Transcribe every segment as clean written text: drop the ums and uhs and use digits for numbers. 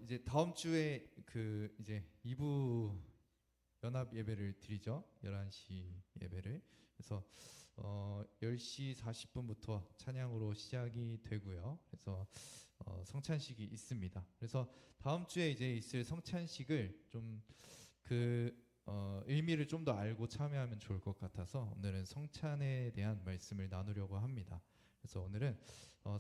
이제 다음 주에 그 이제 2부 연합 예배를 드리죠. 11시 예배를. 그래서 10시 40분부터 찬양으로 시작이 되고요. 그래서 성찬식이 있습니다. 그래서 다음 주에 이제 있을 성찬식을 좀 의미를 좀 더 알고 참여하면 좋을 것 같아서 오늘은 성찬에 대한 말씀을 나누려고 합니다. 그래서 오늘은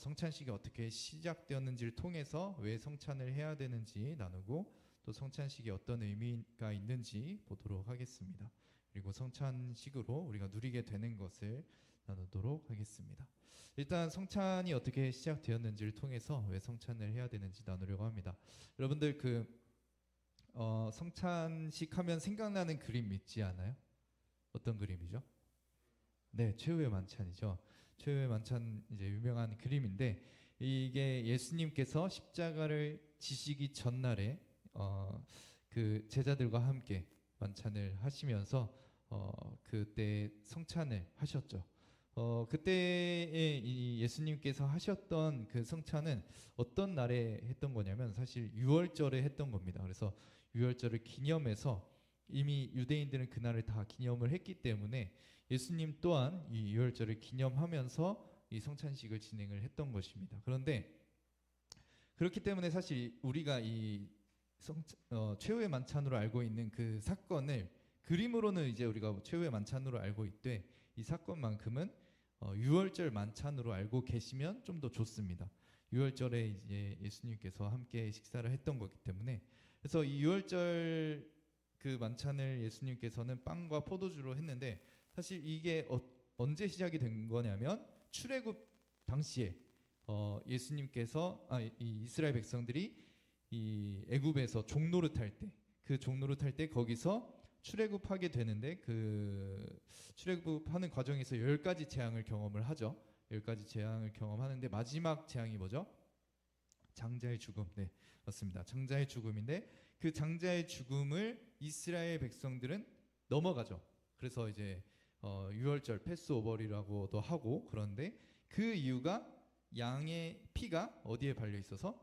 성찬식이 어떻게 시작되었는지를 통해서 왜 성찬을 해야 되는지 나누고 또 성찬식이 어떤 의미가 있는지 보도록 하겠습니다. 그리고 성찬식으로 우리가 누리게 되는 것을 나누도록 하겠습니다. 일단 성찬이 어떻게 시작되었는지를 통해서 왜 성찬을 해야 되는지 나누려고 합니다. 여러분들 성찬식 하면 생각나는 그림 있지 않아요? 어떤 그림이죠? 네, 최후의 만찬이죠. 최후의 만찬 이제 유명한 그림인데 이게 예수님께서 십자가를 지시기 전날에 그 제자들과 함께 만찬을 하시면서 그때 성찬을 하셨죠. 그때에 이 예수님께서 하셨던 그 성찬은 어떤 날에 했던 거냐면 사실 유월절에 했던 겁니다. 그래서 유월절을 기념해서 이미 유대인들은 그날을 다 기념을 했기 때문에 예수님 또한 이 유월절을 기념하면서 이 성찬식을 진행을 했던 것입니다. 그런데 그렇기 때문에 사실 우리가 이 최후의 만찬으로 알고 있는 그 사건을 그림으로는 이제 우리가 최후의 만찬으로 알고 있되 이 사건만큼은 유월절 만찬으로 알고 계시면 좀 더 좋습니다. 유월절에 이제 예수님께서 함께 식사를 했던 거기 때문에 그래서 이 유월절 그 만찬을 예수님께서는 빵과 포도주로 했는데 사실 이게 언제 시작이 된 거냐면 출애굽 당시에 예수님께서 이 이스라엘 백성들이 이 애굽에서 종노릇할 때 그 종노릇할 때 거기서 출애굽하게 되는데 그 출애굽하는 과정에서 10가지 재앙을 경험을 하죠. 10가지 재앙을 경험하는데 마지막 재앙이 뭐죠? 장자의 죽음. 네, 맞습니다. 장자의 죽음인데 그 장자의 죽음을 이스라엘 백성들은 넘어가죠. 그래서 이제 유월절 패스오버리라고도 하고 그런데 그 이유가 양의 피가 어디에 발려 있어서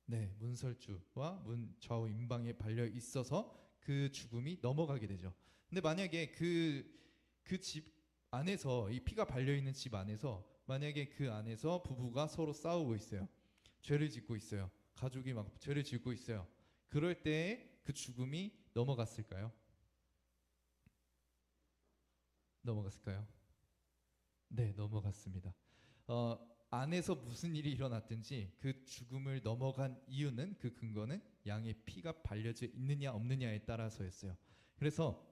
네, 문설주와 문 좌우 임방에 발려 있어서 그 죽음이 넘어가게 되죠. 근데 만약에 그 집 안에서 이 피가 발려 있는 집 안에서 만약에 그 안에서 부부가 서로 싸우고 있어요. 죄를 짓고 있어요. 가족이 막 죄를 짓고 있어요. 그럴 때 그 죽음이 넘어갔을까요? 넘어갔을까요? 네, 넘어갔습니다. 안에서 무슨 일이 일어났든지 그 죽음을 넘어간 이유는 그 근거는 양의 피가 발려져 있느냐 없느냐에 따라서였어요. 그래서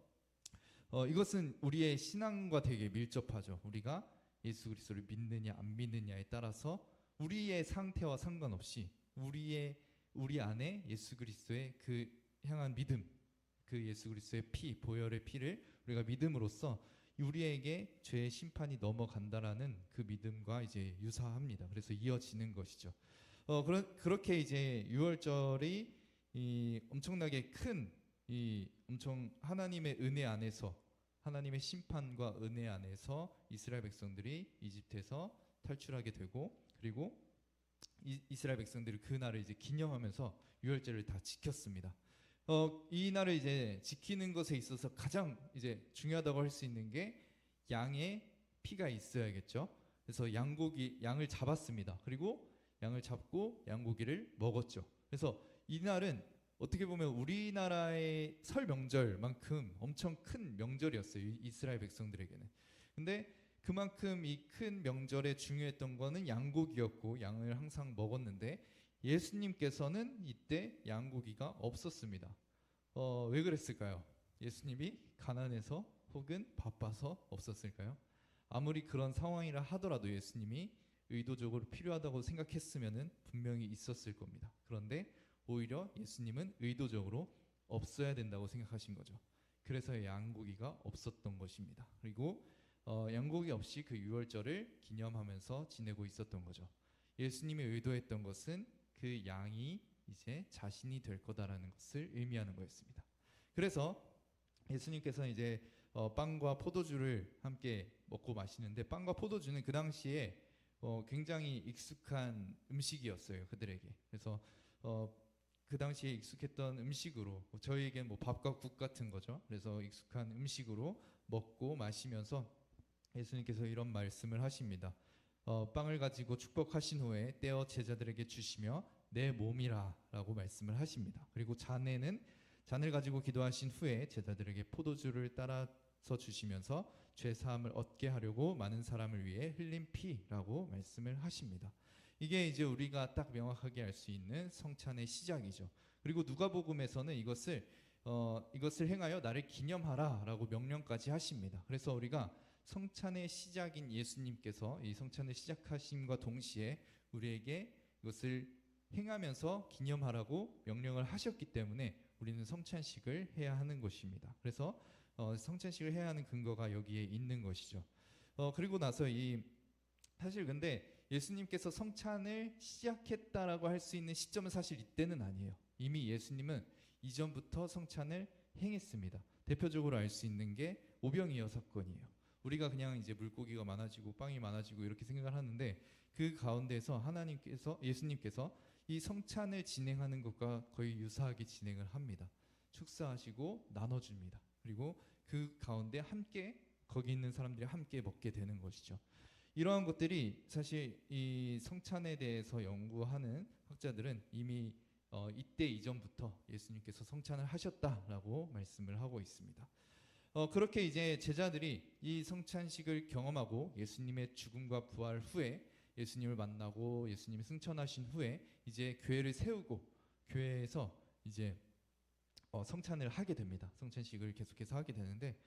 이것은 우리의 신앙과 되게 밀접하죠. 우리가 예수 그리스도를 믿느냐 안 믿느냐에 따라서 우리의 상태와 상관없이 우리 안에 예수 그리스도의 그 향한 믿음, 그 예수 그리스도의 피, 보혈의 피를 우리가 믿음으로써 우리에게 죄의 심판이 넘어간다라는 그 믿음과 이제 유사합니다. 그래서 이어지는 것이죠. 그렇게 이제 유월절이 이 엄청나게 큰 이 엄청 하나님의 은혜 안에서 하나님의 심판과 은혜 안에서 이스라엘 백성들이 이집트에서 탈출하게 되고 그리고 이스라엘 백성들이 그 날을 이제 기념하면서 유월절을 다 지켰습니다. 이 날을 이제 지키는 것에 있어서 가장 이제 중요하다고 할 수 있는 게 양의 피가 있어야겠죠. 그래서 양을 잡았습니다. 그리고 양을 잡고 양고기를 먹었죠. 그래서 이 날은 어떻게 보면 우리나라의 설 명절만큼 엄청 큰 명절이었어요. 이스라엘 백성들에게는. 근데 그만큼 이 큰 명절에 중요했던 거는 양고기였고 양을 항상 먹었는데 예수님께서는 이때 양고기가 없었습니다. 왜 그랬을까요? 예수님이 가난해서 혹은 바빠서 없었을까요? 아무리 그런 상황이라 하더라도 예수님이 의도적으로 필요하다고 생각했으면은 분명히 있었을 겁니다. 그런데 오히려 예수님은 의도적으로 없어야 된다고 생각하신 거죠. 그래서 양고기가 없었던 것입니다. 그리고 양고기 없이 그 유월절을 기념하면서 지내고 있었던 거죠. 예수님이 의도했던 것은 그 양이 이제 자신이 될 거다라는 것을 의미하는 거였습니다. 그래서 예수님께서는 이제 빵과 포도주를 함께 먹고 마시는데 빵과 포도주는 그 당시에 굉장히 익숙한 음식이었어요. 그들에게. 그래서 어, 그 당시에 익숙했던 음식으로 저희에겐 뭐 밥과 국 같은 거죠. 그래서 익숙한 음식으로 먹고 마시면서 예수님께서 이런 말씀을 하십니다. 빵을 가지고 축복하신 후에 떼어 제자들에게 주시며 내 몸이라라고 말씀을 하십니다. 그리고 잔을 가지고 기도하신 후에 제자들에게 포도주를 따라서 주시면서 죄 사함을 얻게 하려고 많은 사람을 위해 흘린 피라고 말씀을 하십니다. 이게 이제 우리가 딱 명확하게 알 수 있는 성찬의 시작이죠. 그리고 누가복음에서는 이것을 행하여 나를 기념하라라고 명령까지 하십니다. 그래서 우리가 성찬의 시작인 예수님께서 이 성찬을 시작하심과 동시에 우리에게 이것을 행하면서 기념하라고 명령을 하셨기 때문에 우리는 성찬식을 해야 하는 것입니다. 그래서 성찬식을 해야 하는 근거가 여기에 있는 것이죠. 그리고 나서 사실 근데 예수님께서 성찬을 시작했다라고 할 수 있는 시점은 사실 이때는 아니에요. 이미 예수님은 이전부터 성찬을 행했습니다. 대표적으로 알 수 있는 게 오병이어 사건이에요. 우리가 그냥 이제 물고기가 많아지고 빵이 많아지고 이렇게 생각을 하는데 그 가운데서 예수님께서 이 성찬을 진행하는 것과 거의 유사하게 진행을 합니다. 축사하시고 나눠줍니다. 그리고 그 가운데 함께 거기 있는 사람들이 함께 먹게 되는 것이죠. 이러한 것들이 사실 이 성찬에 대해서 연구하는 학자들은 이미 이때 이전부터 예수님께서 성찬을 하셨다라고 말씀을 하고 있습니다. 그렇게 이제 제자들이 이 성찬식을 경험하고 예수님의 죽음과 부활 후에 예수님을 만나고 예수님이 승천하신 후에 이제 교회를 세우고 교회에서 이제 성찬을 하게 됩니다. 성찬식을 계속해서 하게 되는데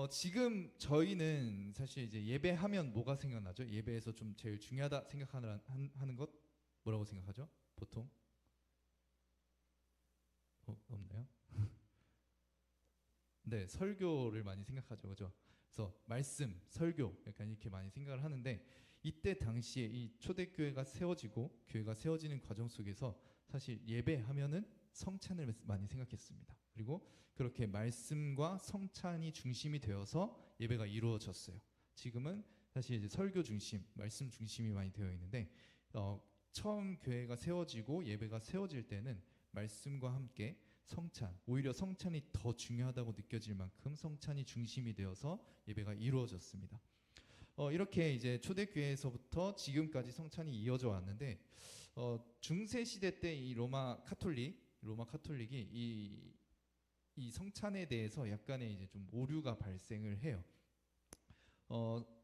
지금 저희는 사실 이제 예배하면 뭐가 생각나죠? 예배에서 좀 제일 중요하다 생각하는 것 뭐라고 생각하죠? 보통 없나요? 네, 설교를 많이 생각하죠, 그죠? 그래서 말씀, 설교 약간 이렇게 많이 생각을 하는데 이때 당시에 이 초대교회가 세워지고 교회가 세워지는 과정 속에서 사실 예배하면은 성찬을 많이 생각했습니다. 그리고 그렇게 말씀과 성찬이 중심이 되어서 예배가 이루어졌어요. 지금은 사실 이제 설교 중심, 말씀 중심이 많이 되어 있는데 처음 교회가 세워지고 예배가 세워질 때는 말씀과 함께 성찬, 오히려 성찬이 더 중요하다고 느껴질 만큼 성찬이 중심이 되어서 예배가 이루어졌습니다. 이렇게 이제 초대교회에서부터 지금까지 성찬이 이어져 왔는데 중세 시대 때 이 로마 카톨릭이 이 성찬에 대해서 약간의 이제 좀 오류가 발생을 해요.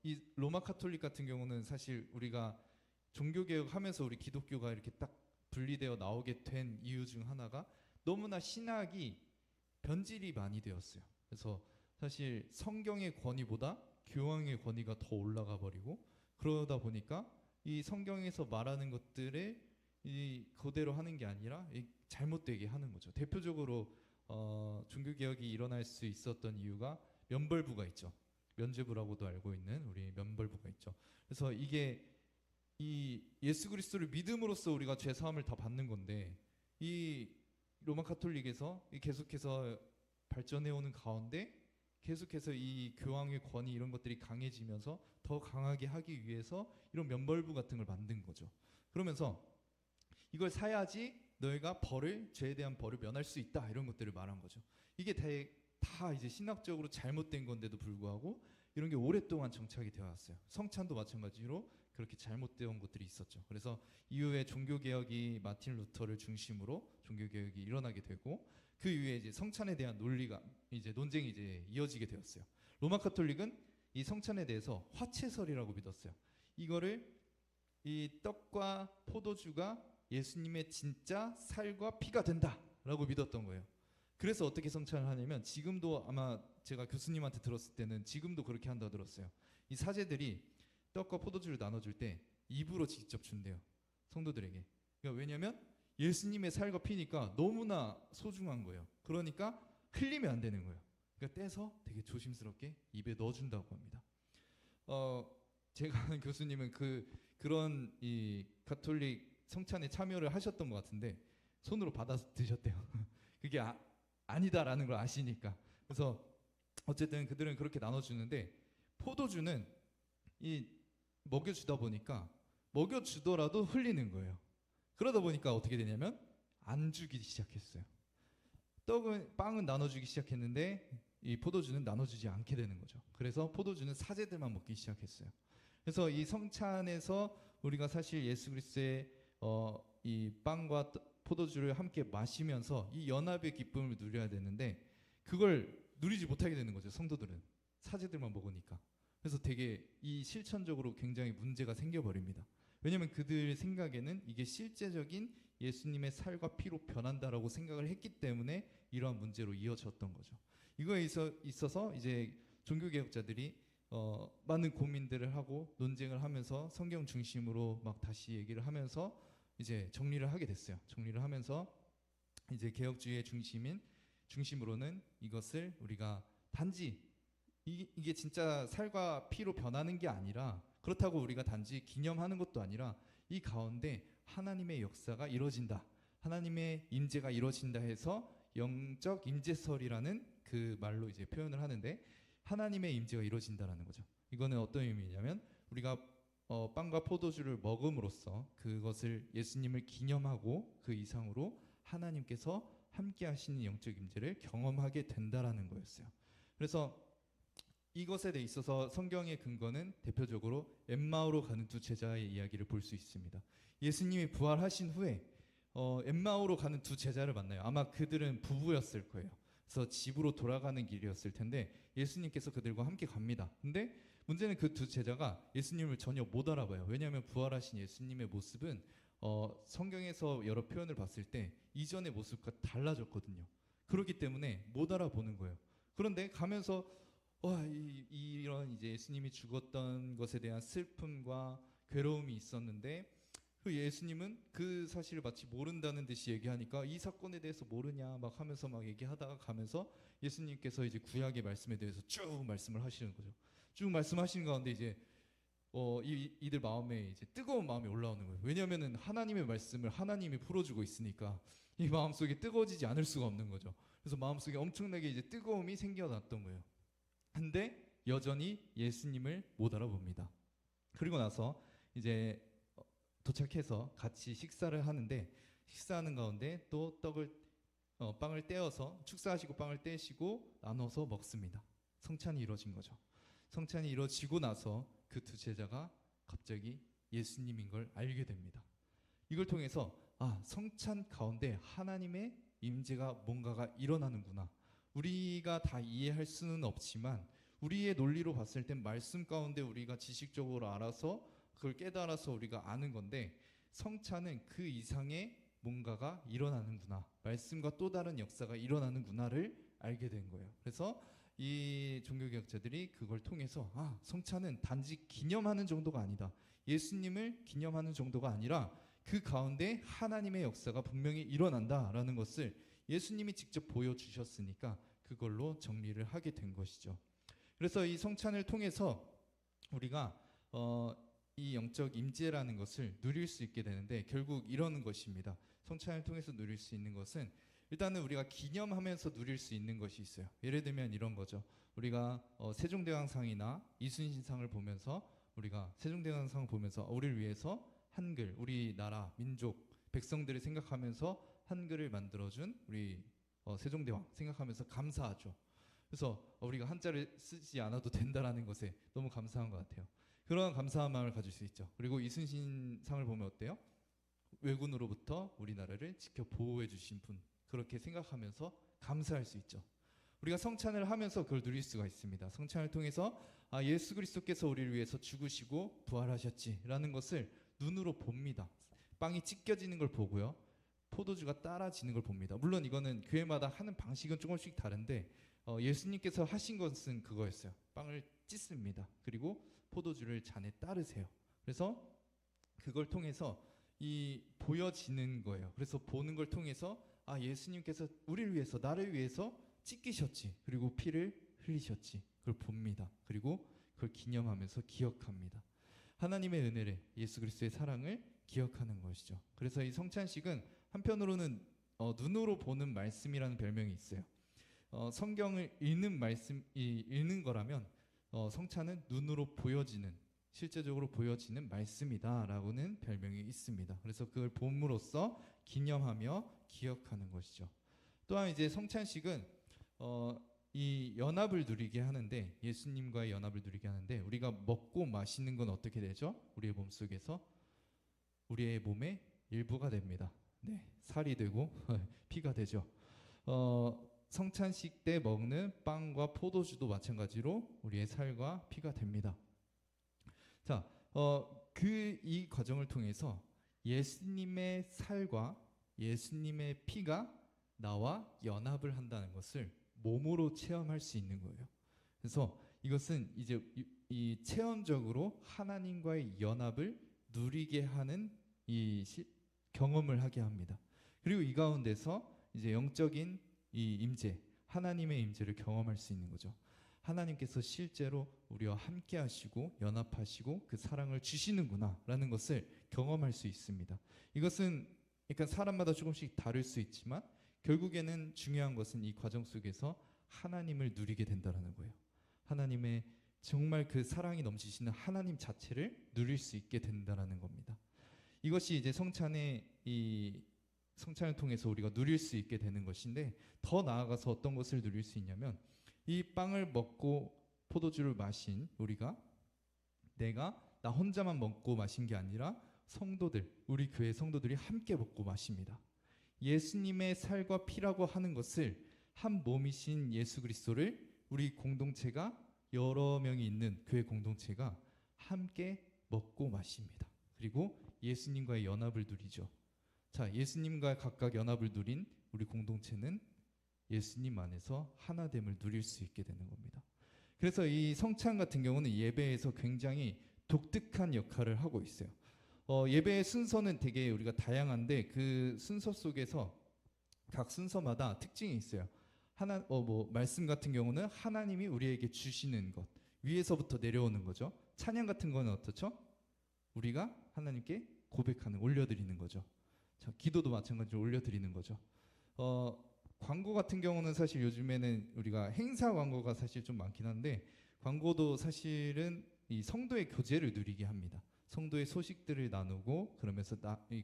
이 로마 카톨릭 같은 경우는 사실 우리가 종교개혁하면서 우리 기독교가 이렇게 딱 분리되어 나오게 된 이유 중 하나가 너무나 신학이 변질이 많이 되었어요. 그래서 사실 성경의 권위보다 교황의 권위가 더 올라가 버리고 그러다 보니까 이 성경에서 말하는 것들을 이 그대로 하는 게 아니라 잘못되게 하는 거죠. 대표적으로 종교개혁이 일어날 수 있었던 이유가 면벌부가 있죠. 면죄부라고도 알고 있는 우리 면벌부가 있죠. 그래서 이게 이 예수 그리스도를 믿음으로써 우리가 죄 사함을 다 받는 건데 이 로마 카톨릭에서 계속해서 발전해 오는 가운데 계속해서 이 교황의 권위 이런 것들이 강해지면서 더 강하게 하기 위해서 이런 면벌부 같은 걸 만든 거죠. 그러면서 이걸 사야지 너희가 죄에 대한 벌을 면할 수 있다 이런 것들을 말한 거죠. 이게 다 이제 신학적으로 잘못된 건데도 불구하고 이런 게 오랫동안 정착이 되어 왔어요. 성찬도 마찬가지로 그렇게 잘못되어 온 것들이 있었죠. 그래서 이후에 종교개혁이 마틴 루터를 중심으로 종교개혁이 일어나게 되고 그 이후에 이제 성찬에 대한 논쟁이 이제 이어지게 되었어요. 로마 카톨릭은 이 성찬에 대해서 화채설이라고 믿었어요. 이거를 이 떡과 포도주가 예수님의 진짜 살과 피가 된다라고 믿었던 거예요. 그래서 어떻게 성찬을 하냐면 지금도 아마 제가 교수님한테 들었을 때는 지금도 그렇게 한다 들었어요. 이 사제들이 떡과 포도주를 나눠줄 때 입으로 직접 준대요. 성도들에게. 그러니까 왜냐면 예수님의 살과 피니까 너무나 소중한 거예요. 그러니까 흘리면 안 되는 거예요. 그러니까 떼서 되게 조심스럽게 입에 넣어준다고 합니다. 제가 아는 교수님은 그런 이 가톨릭 성찬에 참여를 하셨던 것 같은데 손으로 받아서 드셨대요. 그게 아니다라는 걸 아시니까. 그래서 어쨌든 그들은 그렇게 나눠주는데 포도주는 이 먹여주다 보니까 먹여주더라도 흘리는 거예요. 그러다 보니까 어떻게 되냐면 안 주기 시작했어요. 빵은 나눠주기 시작했는데 이 포도주는 나눠주지 않게 되는 거죠. 그래서 포도주는 사제들만 먹기 시작했어요. 그래서 이 성찬에서 우리가 사실 예수 그리스도의 이 빵과 포도주를 함께 마시면서 이 연합의 기쁨을 누려야 되는데 그걸 누리지 못하게 되는 거죠. 성도들은 사제들만 먹으니까. 그래서 되게 이 실천적으로 굉장히 문제가 생겨버립니다. 왜냐하면 그들 생각에는 이게 실제적인 예수님의 살과 피로 변한다라고 생각을 했기 때문에 이러한 문제로 이어졌던 거죠. 이거에 있어서 이제 종교개혁자들이 많은 고민들을 하고 논쟁을 하면서 성경 중심으로 막 다시 얘기를 하면서 이제 정리를 하게 됐어요. 정리를 하면서 이제 개혁주의의 중심으로는 이것을 우리가 단지 이게 진짜 살과 피로 변하는 게 아니라 그렇다고 우리가 단지 기념하는 것도 아니라 이 가운데 하나님의 역사가 이루어진다. 하나님의 임재가 이루어진다 해서 영적 임재설이라는 그 말로 이제 표현을 하는데 하나님의 임재가 이루어진다라는 거죠. 이거는 어떤 의미냐면 우리가 빵과 포도주를 먹음으로써 그것을 예수님을 기념하고 그 이상으로 하나님께서 함께 하시는 영적 임재를 경험하게 된다라는 거였어요. 그래서 이것에 대해 있어서 성경의 근거는 대표적으로 엠마오로 가는 두 제자의 이야기를 볼 수 있습니다. 예수님이 부활하신 후에 엠마오로 가는 두 제자를 만나요. 아마 그들은 부부였을 거예요. 그래서 집으로 돌아가는 길이었을 텐데 예수님께서 그들과 함께 갑니다. 근데 문제는 그 두 제자가 예수님을 전혀 못 알아봐요. 왜냐하면 부활하신 예수님의 모습은 성경에서 여러 표현을 봤을 때 이전의 모습과 달라졌거든요. 그렇기 때문에 못 알아보는 거예요. 그런데 가면서 이런 이제 예수님이 죽었던 것에 대한 슬픔과 괴로움이 있었는데 그 예수님은 그 사실을 마치 모른다는 듯이 얘기하니까 이 사건에 대해서 모르냐 막 하면서 막 얘기하다가 가면서 예수님께서 이제 구약의 말씀에 대해서 쭉 말씀을 하시는 거죠. 쭉 말씀하시는 가운데 이제 이들 마음에 이제 뜨거운 마음이 올라오는 거예요. 왜냐하면은 하나님의 말씀을 하나님이 풀어주고 있으니까 이 마음속에 뜨거워지지 않을 수가 없는 거죠. 그래서 마음속에 엄청나게 이제 뜨거움이 생겨났던 거예요. 근데 여전히 예수님을 못 알아봅니다. 그리고 나서 이제 도착해서 같이 식사를 하는데 식사하는 가운데 또 빵을 떼어서 축사하시고 빵을 떼시고 나눠서 먹습니다. 성찬이 이루어진 거죠. 성찬이 이루어지고 나서 그 두 제자가 갑자기 예수님인 걸 알게 됩니다. 이걸 통해서 성찬 가운데 하나님의 임재가 뭔가가 일어나는구나. 우리가 다 이해할 수는 없지만 우리의 논리로 봤을 땐 말씀 가운데 우리가 지식적으로 알아서 그걸 깨달아서 우리가 아는 건데 성찬은 그 이상의 뭔가가 일어나는구나. 말씀과 또 다른 역사가 일어나는구나를 알게 된 거예요. 그래서 이 종교개혁자들이 그걸 통해서 성찬은 단지 기념하는 정도가 아니다. 예수님을 기념하는 정도가 아니라 그 가운데 하나님의 역사가 분명히 일어난다라는 것을 예수님이 직접 보여주셨으니까 그걸로 정리를 하게 된 것이죠. 그래서 이 성찬을 통해서 우리가 이 영적 임재라는 것을 누릴 수 있게 되는데 결국 이러는 것입니다. 성찬을 통해서 누릴 수 있는 것은 일단은 우리가 기념하면서 누릴 수 있는 것이 있어요. 예를 들면 이런 거죠. 우리가 세종대왕상이나 이순신상을 보면서 우리가 세종대왕상을 보면서 우리를 위해서 한글, 우리나라, 민족, 백성들을 생각하면서 한글을 만들어준 우리 세종대왕 생각하면서 감사하죠. 그래서 우리가 한자를 쓰지 않아도 된다라는 것에 너무 감사한 것 같아요. 그런 감사한 마음을 가질 수 있죠. 그리고 이순신상을 보면 어때요? 왜군으로부터 우리나라를 지켜 보호해 주신 분, 그렇게 생각하면서 감사할 수 있죠. 우리가 성찬을 하면서 그걸 누릴 수가 있습니다. 성찬을 통해서 예수 그리스도께서 우리를 위해서 죽으시고 부활하셨지라는 것을 눈으로 봅니다. 빵이 찢겨지는 걸 보고요. 포도주가 따라지는 걸 봅니다. 물론 이거는 교회마다 하는 방식은 조금씩 다른데 예수님께서 하신 것은 그거였어요. 빵을 찢습니다. 그리고 포도주를 잔에 따르세요. 그래서 그걸 통해서 이 보여지는 거예요. 그래서 보는 걸 통해서 예수님께서 우리를 위해서 나를 위해서 찢기셨지. 그리고 피를 흘리셨지. 그걸 봅니다. 그리고 그걸 기념하면서 기억합니다. 하나님의 은혜를 예수 그리스도의 사랑을 기억하는 것이죠. 그래서 이 성찬식은 한편으로는 눈으로 보는 말씀이라는 별명이 있어요. 성경을 읽는 거라면 성찬은 눈으로 보여지는 실제적으로 보여지는 말씀이다라고는 별명이 있습니다. 그래서 그걸 봄으로써 기념하며 기억하는 것이죠. 또한 이제 성찬식은 이 연합을 누리게 하는데, 예수님과의 연합을 누리게 하는데, 우리가 먹고 마시는 건 어떻게 되죠? 우리의 몸속에서 우리의 몸의 일부가 됩니다. 네, 살이 되고 피가 되죠. 성찬식 때 먹는 빵과 포도주도 마찬가지로 우리의 살과 피가 됩니다. 자, 이 과정을 통해서 예수님의 살과 예수님의 피가 나와 연합을 한다는 것을 몸으로 체험할 수 있는 거예요. 그래서 이것은 이제 이 체험적으로 하나님과의 연합을 누리게 하는 경험을 하게 합니다. 그리고 이 가운데서 이제 영적인 이 임재, 하나님의 임재를 경험할 수 있는 거죠. 하나님께서 실제로 우리와 함께 하시고 연합하시고 그 사랑을 주시는구나라는 것을 경험할 수 있습니다. 이것은 그러니까 사람마다 조금씩 다를 수 있지만 결국에는 중요한 것은 이 과정 속에서 하나님을 누리게 된다는 거예요. 하나님의 정말 그 사랑이 넘치시는 하나님 자체를 누릴 수 있게 된다는 겁니다. 이것이 이제 성찬을 통해서 우리가 누릴 수 있게 되는 것인데, 더 나아가서 어떤 것을 누릴 수 있냐면, 이 빵을 먹고 포도주를 마신 나 혼자만 먹고 마신 게 아니라 우리 교회 성도들이 함께 먹고 마십니다. 예수님의 살과 피라고 하는 것을, 한 몸이신 예수 그리스도를 우리 공동체가, 여러 명이 있는 교회 공동체가 함께 먹고 마십니다. 그리고 예수님과의 연합을 누리죠. 자, 예수님과 각각 연합을 누린 우리 공동체는 예수님 안에서 하나됨을 누릴 수 있게 되는 겁니다. 그래서 이 성찬 같은 경우는 예배에서 굉장히 독특한 역할을 하고 있어요. 예배의 순서는 되게 우리가 다양한데, 그 순서 속에서 각 순서마다 특징이 있어요. 말씀 같은 경우는 하나님이 우리에게 주시는 것, 위에서부터 내려오는 거죠. 찬양 같은 거는 어떻죠? 우리가 하나님께 올려드리는 거죠. 자, 기도도 마찬가지로 올려드리는 거죠. 광고 같은 경우는 사실 요즘에는 우리가 행사 광고가 사실 좀 많긴 한데, 광고도 사실은 이 성도의 교제를 누리게 합니다. 성도의 소식들을 나누고, 그러면서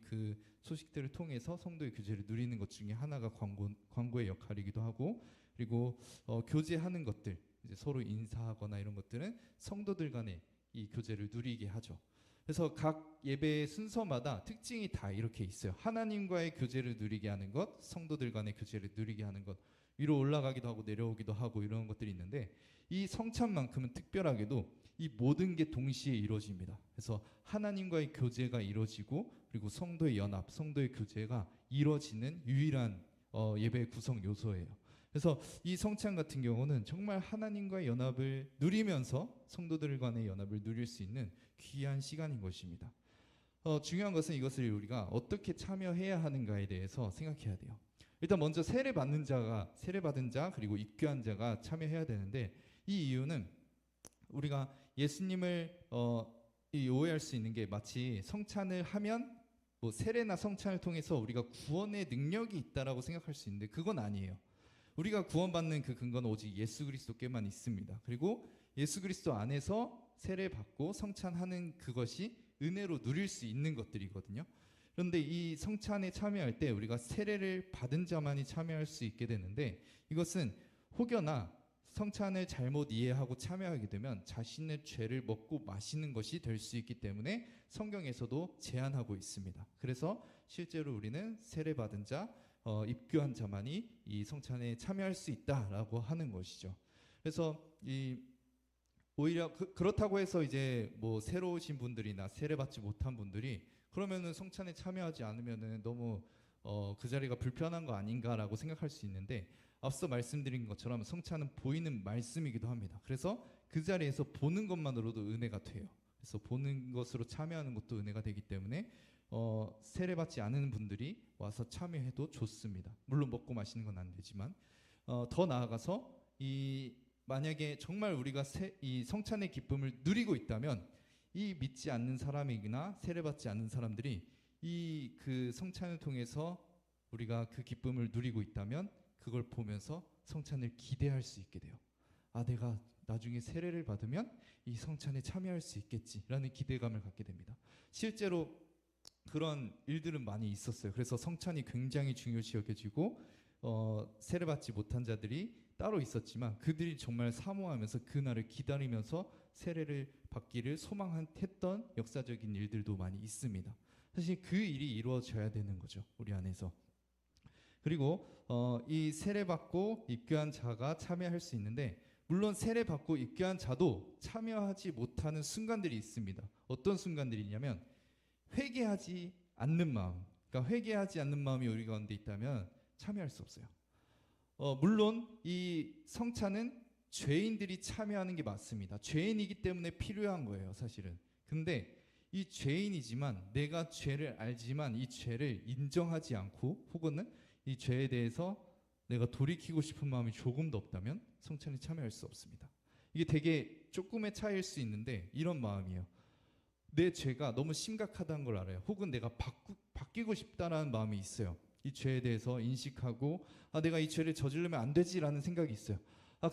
그 소식들을 통해서 성도의 교제를 누리는 것 중에 하나가 광고의 역할이기도 하고, 그리고 교제하는 것들, 이제 서로 인사하거나 이런 것들은 성도들 간의 이 교제를 누리게 하죠. 그래서 각 예배의 순서마다 특징이 다 이렇게 있어요. 하나님과의 교제를 누리게 하는 것, 성도들 간의 교제를 누리게 하는 것, 위로 올라가기도 하고 내려오기도 하고 이런 것들이 있는데, 이 성찬만큼은 특별하게도 이 모든 게 동시에 이루어집니다. 그래서 하나님과의 교제가 이루어지고, 그리고 성도의 연합, 성도의 교제가 이루어지는 유일한 예배의 구성 요소예요. 그래서 이 성찬 같은 경우는 정말 하나님과의 연합을 누리면서 성도들 간의 연합을 누릴 수 있는 귀한 시간인 것입니다. 중요한 것은 이것을 우리가 어떻게 참여해야 하는가에 대해서 생각해야 돼요. 일단 먼저 세례받은 자 그리고 입교한 자가 참여해야 되는데, 이 이유는 우리가 예수님을 오해할 수 있는 게, 마치 성찬을 하면 세례나 성찬을 통해서 우리가 구원의 능력이 있다라고 생각할 수 있는데, 그건 아니에요. 우리가 구원받는 그 근거는 오직 예수 그리스도께만 있습니다. 그리고 예수 그리스도 안에서 세례받고 성찬하는 그것이 은혜로 누릴 수 있는 것들이거든요. 그런데 이 성찬에 참여할 때 우리가 세례를 받은 자만이 참여할 수 있게 되는데, 이것은 혹여나 성찬을 잘못 이해하고 참여하게 되면 자신의 죄를 먹고 마시는 것이 될 수 있기 때문에 성경에서도 제한하고 있습니다. 그래서 실제로 우리는 세례받은 자, 입교한 자만이 이 성찬에 참여할 수 있다라고 하는 것이죠. 그래서 오히려 그렇다고 해서 이제 새로 오신 분들이나 세례받지 못한 분들이 그러면은 성찬에 참여하지 않으면은 너무 그 자리가 불편한 거 아닌가라고 생각할 수 있는데, 앞서 말씀드린 것처럼 성찬은 보이는 말씀이기도 합니다. 그래서 그 자리에서 보는 것만으로도 은혜가 돼요. 그래서 보는 것으로 참여하는 것도 은혜가 되기 때문에 세례받지 않은 분들이 와서 참여해도 좋습니다. 물론 먹고 마시는 건 안 되지만, 더 나아가서 만약에 정말 우리가 이 성찬의 기쁨을 누리고 있다면, 이 믿지 않는 사람이나 세례받지 않는 사람들이 그 성찬을 통해서 우리가 그 기쁨을 누리고 있다면, 그걸 보면서 성찬을 기대할 수 있게 돼요. 내가 나중에 세례를 받으면 이 성찬에 참여할 수 있겠지라는 기대감을 갖게 됩니다. 실제로 그런 일들은 많이 있었어요. 그래서 성찬이 굉장히 중요시 여겨지고 세례받지 못한 자들이 따로 있었지만 그들이 정말 사모하면서 그날을 기다리면서 세례를 받기를 소망했던 역사적인 일들도 많이 있습니다. 사실 그 일이 이루어져야 되는 거죠, 우리 안에서. 그리고 이 세례받고 입교한 자가 참여할 수 있는데, 물론 세례받고 입교한 자도 참여하지 못하는 순간들이 있습니다. 어떤 순간들이냐면 회개하지 않는 마음, 그러니까 회개하지 않는 마음이 우리 가운데 있다면 참여할 수 없어요. 물론 이 성찬은 죄인들이 참여하는 게 맞습니다. 죄인이기 때문에 필요한 거예요, 사실은. 근데 이 죄인이지만 내가 죄를 알지만 이 죄를 인정하지 않고 혹은 이 죄에 대해서 내가 돌이키고 싶은 마음이 조금도 없다면 성찬에 참여할 수 없습니다. 이게 되게 조금의 차이일 수 있는데 이런 마음이에요. 내 죄가 너무 심각하다는 걸 알아요. 혹은 내가 바뀌고 싶다라는 마음이 있어요. 이 죄에 대해서 인식하고 내가 이 죄를 저지르면 안 되지라는 생각이 있어요.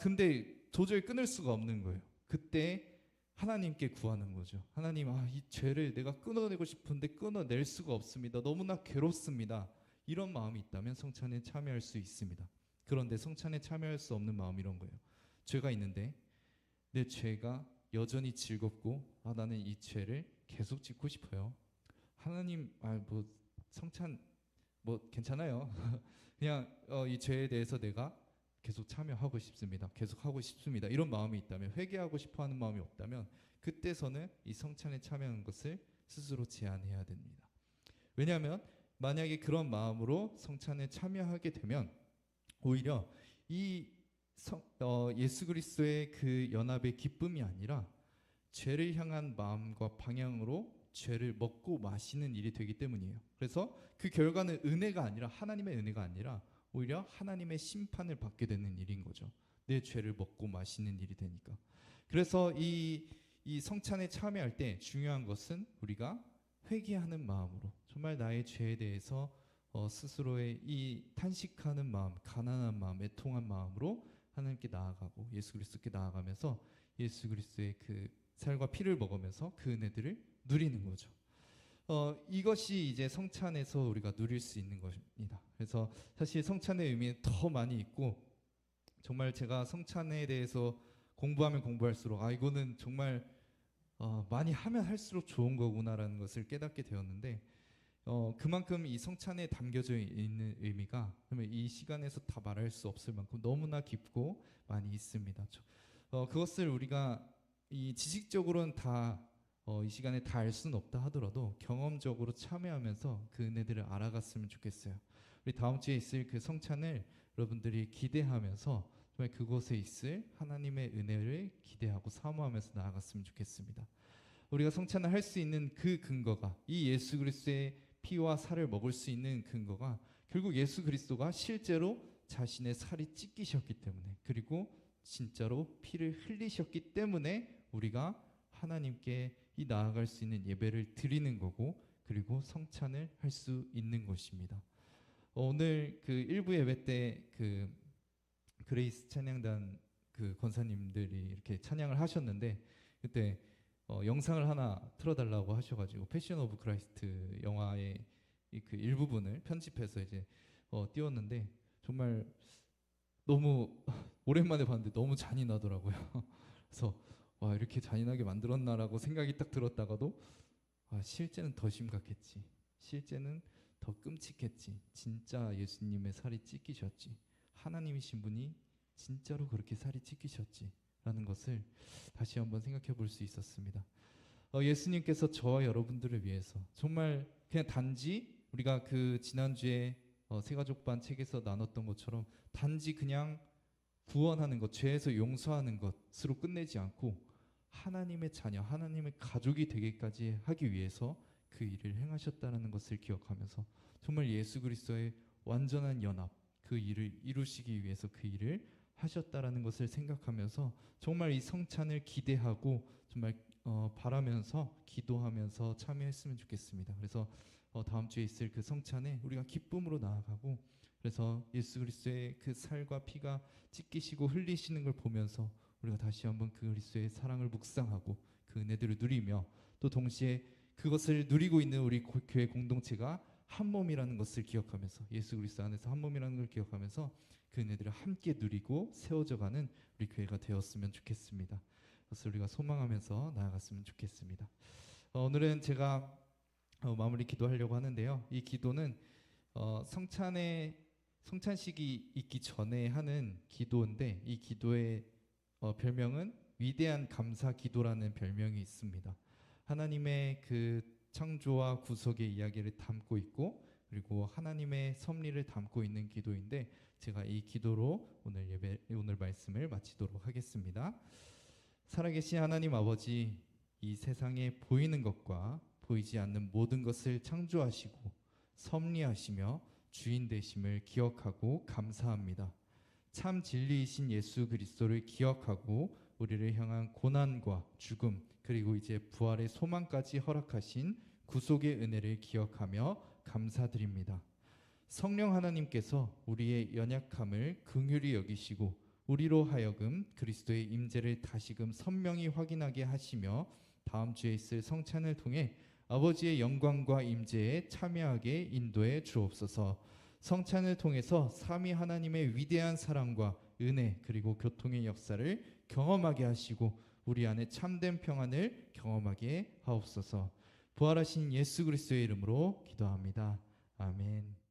근데 도저히 끊을 수가 없는 거예요. 그때 하나님께 구하는 거죠. 하나님, 이 죄를 내가 끊어내고 싶은데 끊어낼 수가 없습니다. 너무나 괴롭습니다. 이런 마음이 있다면 성찬에 참여할 수 있습니다. 그런데 성찬에 참여할 수 없는 마음, 이런 거예요. 죄가 있는데 내 죄가 여전히 즐겁고 나는 이 죄를 계속 짓고 싶어요. 하나님, 뭐 성찬 뭐 괜찮아요. 그냥 이 죄에 대해서 내가 계속 참여하고 싶습니다. 계속 하고 싶습니다. 이런 마음이 있다면, 회개하고 싶어하는 마음이 없다면 그때서는 이 성찬에 참여하는 것을 스스로 제한해야 됩니다. 왜냐하면 만약에 그런 마음으로 성찬에 참여하게 되면 오히려 이 예수 그리스도의 그 연합의 기쁨이 아니라 죄를 향한 마음과 방향으로 죄를 먹고 마시는 일이 되기 때문이에요. 그래서 그 결과는 은혜가 아니라, 하나님의 은혜가 아니라 오히려 하나님의 심판을 받게 되는 일인 거죠. 내 죄를 먹고 마시는 일이 되니까. 그래서 이 성찬에 참여할 때 중요한 것은 우리가 회개하는 마음으로, 정말 나의 죄에 대해서 스스로의 이 탄식하는 마음, 가난한 마음, 애통한 마음으로 하나님께 나아가고 예수 그리스도께 나아가면서 예수 그리스도의 그 살과 피를 먹으면서 그 은혜들을 누리는 거죠. 이것이 이제 성찬에서 우리가 누릴 수 있는 것입니다. 그래서 사실 성찬의 의미는 더 많이 있고, 정말 제가 성찬에 대해서 공부하면 공부할수록 이거는 정말 많이 하면 할수록 좋은 거구나라는 것을 깨닫게 되었는데, 그만큼 이 성찬에 담겨져 있는 의미가 그러면 이 시간에서 다 말할 수 없을 만큼 너무나 깊고 많이 있습니다. 그것을 우리가 이 지식적으로는 다 이 시간에 다 알 수는 없다 하더라도 경험적으로 참여하면서 그 은혜들을 알아갔으면 좋겠어요. 우리 다음 주에 있을 그 성찬을 여러분들이 기대하면서 정말 그곳에 있을 하나님의 은혜를 기대하고 사모하면서 나아갔으면 좋겠습니다. 우리가 성찬을 할 수 있는 그 근거가, 이 예수 그리스도의 피와 살을 먹을 수 있는 근거가 결국 예수 그리스도가 실제로 자신의 살이 찢기셨기 때문에, 그리고 진짜로 피를 흘리셨기 때문에 우리가 하나님께 이 나아갈 수 있는 예배를 드리는 거고, 그리고 성찬을 할 수 있는 것입니다. 오늘 그 일부 예배 때 그 그레이스 찬양단 그 권사님들이 이렇게 찬양을 하셨는데, 그때 영상을 하나 틀어달라고 하셔가지고 패션 오브 크라이스트 영화의 그 일부분을 편집해서 이제 띄웠는데, 정말 너무 오랜만에 봤는데 너무 잔인하더라고요. 그래서 이렇게 잔인하게 만들었나라고 생각이 딱 들었다가도 실제는 더 심각했지, 실제는 더 끔찍했지, 진짜 예수님의 살이 찢기셨지, 하나님이신 분이 진짜로 그렇게 살이 찢기셨지 라는 것을 다시 한번 생각해 볼 수 있었습니다. 예수님께서 저와 여러분들을 위해서 정말 그냥 단지 우리가 그 지난주에 새가족반 책에서 나눴던 것처럼 단지 그냥 구원하는 것, 죄에서 용서하는 것으로 끝내지 않고 하나님의 자녀, 하나님의 가족이 되기까지 하기 위해서 그 일을 행하셨다는 것을 기억하면서 정말 예수 그리스도의 완전한 연합, 그 일을 이루시기 위해서 그 일을 하셨다라는 것을 생각하면서 정말 이 성찬을 기대하고 정말 바라면서 기도하면서 참여했으면 좋겠습니다. 그래서 다음 주에 있을 그 성찬에 우리가 기쁨으로 나아가고, 그래서 예수 그리스도의 그 살과 피가 찢기시고 흘리시는 걸 보면서 우리가 다시 한번 그 그리스도의 사랑을 묵상하고 그 은혜들을 누리며 또 동시에 그것을 누리고 있는 우리 교회 공동체가 한 몸이라는 것을 기억하면서 예수 그리스도 안에서 한 몸이라는 걸 기억하면서 그 은혜들을 함께 누리고 세워져가는 우리 교회가 되었으면 좋겠습니다. 그래서 우리가 소망하면서 나아갔으면 좋겠습니다. 오늘은 제가 마무리 기도하려고 하는데요. 이 기도는 성찬식이 있기 전에 하는 기도인데 이 기도의 별명은 위대한 감사 기도라는 별명이 있습니다. 하나님의 그 창조와 구속의 이야기를 담고 있고 그리고 하나님의 섭리를 담고 있는 기도인데 제가 이 기도로 오늘 말씀을 마치도록 하겠습니다. 살아계신 하나님 아버지, 이 세상에 보이는 것과 보이지 않는 모든 것을 창조하시고 섭리하시며 주인 되심을 기억하고 감사합니다. 참 진리이신 예수 그리스도를 기억하고 우리를 향한 고난과 죽음 그리고 이제 부활의 소망까지 허락하신 구속의 은혜를 기억하며 감사드립니다. 성령 하나님께서 우리의 연약함을 긍휼히 여기시고 우리로 하여금 그리스도의 임재를 다시금 선명히 확인하게 하시며 다음 주에 있을 성찬을 통해 아버지의 영광과 임재에 참여하게 인도해 주옵소서. 성찬을 통해서 삼위 하나님의 위대한 사랑과 은혜 그리고 교통의 역사를 경험하게 하시고 우리 안에 참된 평안을 경험하게 하옵소서. 부활하신 예수 그리스도의 이름으로 기도합니다. 아멘.